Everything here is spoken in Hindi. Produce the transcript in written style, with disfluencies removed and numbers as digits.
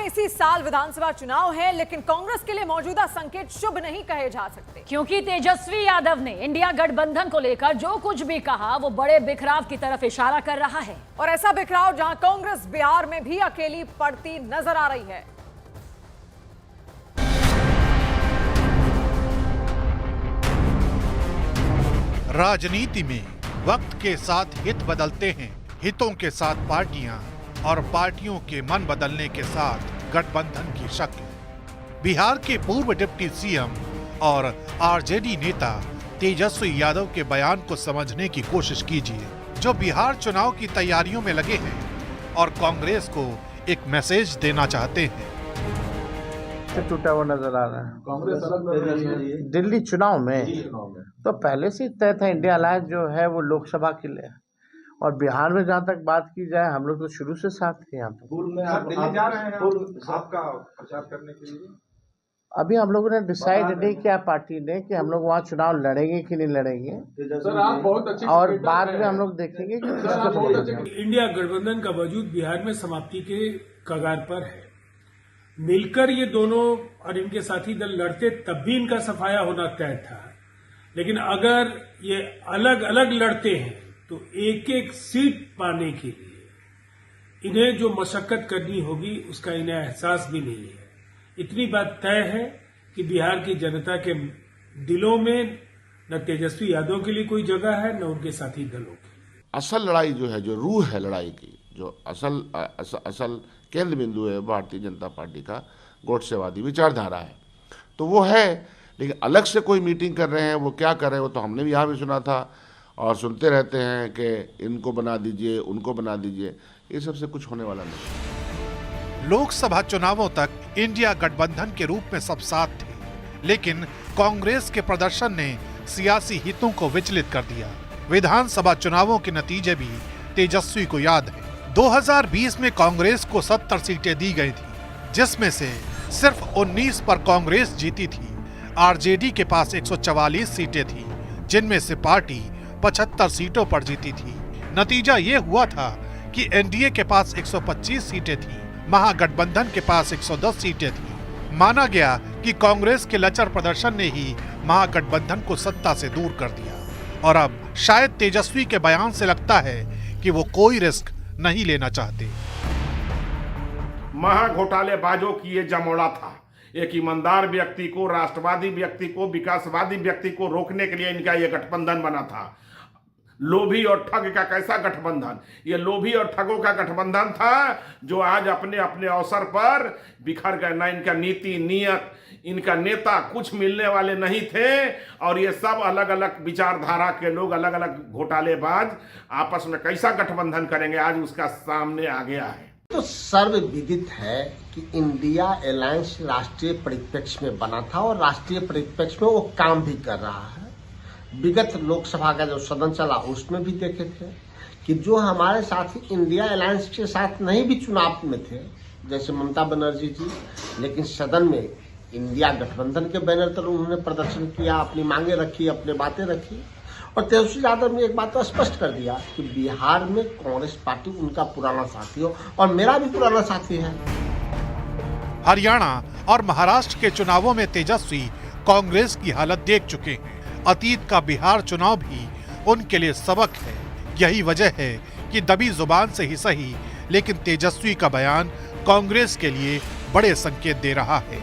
इसी साल विधानसभा चुनाव है, लेकिन कांग्रेस के लिए मौजूदा संकेत शुभ नहीं कहे जा सकते, क्योंकि तेजस्वी यादव ने इंडिया गठबंधन को लेकर जो कुछ भी कहा वो बड़े बिखराव की तरफ इशारा कर रहा है। और ऐसा बिखराव जहां कांग्रेस बिहार में भी अकेली पड़ती नजर आ रही है। राजनीति में वक्त के साथ हित बदलते हैं, हितों के साथ पार्टियां और पार्टियों के मन बदलने के साथ गठबंधन की शक्ल। बिहार के पूर्व डिप्टी सीएम और आरजेडी नेता तेजस्वी यादव के बयान को समझने की कोशिश कीजिए, जो बिहार चुनाव की तैयारियों में लगे हैं और कांग्रेस को एक मैसेज देना चाहते हैं। टूटा हुआ नजर आ रहा है कांग्रेस दिल्ली चुनाव में तो पहले से तय था। इंडिया अलायंस जो है वो लोकसभा के लिए, और बिहार में जहाँ तक बात की जाए हम लोग तो शुरू से साथ थे। यहाँ पे पूर्व में आप दिल्ली जा रहे हैं आपका प्रचार करने के लिए? अभी हम लोगों ने डिसाइड नहीं किया पार्टी ने कि हम लोग वहाँ चुनाव लड़ेंगे कि नहीं लड़ेंगे। सर आप बहुत अच्छे और बाद में हम लोग देखेंगे कि इंडिया गठबंधन का वजूद बिहार में समाप्ति के कगार पर है। मिलकर ये दोनों और इनके साथी दल लड़ते तब भी इनका सफाया होना तय था, लेकिन अगर ये अलग अलग लड़ते हैं तो एक एक सीट पाने के लिए इन्हें जो मशक्कत करनी होगी उसका इन्हें एहसास भी नहीं है। इतनी बात तय है कि बिहार की जनता के दिलों में न तेजस्वी यादव के लिए कोई जगह है, न उनके साथी दलों की। असल लड़ाई जो है, जो रूह है लड़ाई की, जो असल केंद्र बिंदु है भारतीय जनता पार्टी का, गोडसेवादी विचारधारा है, तो वो है। लेकिन अलग से कोई मीटिंग कर रहे हैं, वो क्या कर रहे हैं, वो तो हमने भी यहाँ भी सुना था और सुनते रहते हैं कि इनको बना दीजिए, उनको बना दीजिए। ये सबसे कुछ होने वाला नहीं। लोकसभा चुनावों तक इंडिया गठबंधन के रूप में सब साथ थे, लेकिन कांग्रेस के प्रदर्शन ने सियासी हितों को विचलित कर दिया। विधानसभा चुनावों के नतीजे भी तेजस्वी को याद है। 2020 में कांग्रेस को 70 सीटें दी गई थी, जिसमें से सिर्फ 19 पर कांग्रेस जीती थी। आरजेडी के पास 144 सीटें थी, जिनमें से पार्टी 75 सीटों पर जीती थी। नतीजा ये हुआ था कि एनडीए के पास 125 सीटें थी, महागठबंधन के पास 110 सीटें थी। माना गया कि कांग्रेस के लचर प्रदर्शन ने ही महागठबंधन को सत्ता से दूर कर दिया, और अब शायद तेजस्वी के बयान से लगता है कि वो कोई रिस्क नहीं लेना चाहते। महाघोटालेबाजों की ये जमोड़ा था। एक ईमानदार व्यक्ति को, राष्ट्रवादी व्यक्ति को, विकासवादी व्यक्ति को रोकने के लिए इनका ये गठबंधन बना था। लोभी और ठग का कैसा गठबंधन? ये लोभी और ठगों का गठबंधन था, जो आज अपने अपने अवसर पर बिखर गए। ना इनका नीति नियत, इनका नेता कुछ मिलने वाले नहीं थे, और ये सब अलग अलग विचारधारा के लोग, अलग अलग घोटालेबाज आपस में कैसा गठबंधन करेंगे, आज उसका सामने आ गया है। तो सर्वविदित है कि इंडिया अलायंस राष्ट्रीय परिप्रेक्ष्य में बना था और राष्ट्रीय परिप्रेक्ष्य में वो काम भी कर रहा है। विगत लोकसभा का जो सदन चला उसमें भी देखे थे कि जो हमारे साथी इंडिया अलायंस के साथ नहीं भी चुनाव में थे, जैसे ममता बनर्जी जी, लेकिन सदन में इंडिया गठबंधन के बैनर तले उन्होंने प्रदर्शन किया, अपनी मांगे रखी, अपनी बातें रखी। और तेजस्वी यादव ने एक बात तो स्पष्ट कर दिया कि बिहार में कांग्रेस पार्टी उनका पुराना साथी हो, और मेरा भी पुराना साथी है। हरियाणा और महाराष्ट्र के चुनावों में तेजस्वी कांग्रेस की हालत देख चुके हैं। अतीत का बिहार चुनाव भी उनके लिए सबक है। यही वजह है कि दबी जुबान से ही सही, लेकिन तेजस्वी का बयान कांग्रेस के लिए बड़े संकेत दे रहा है।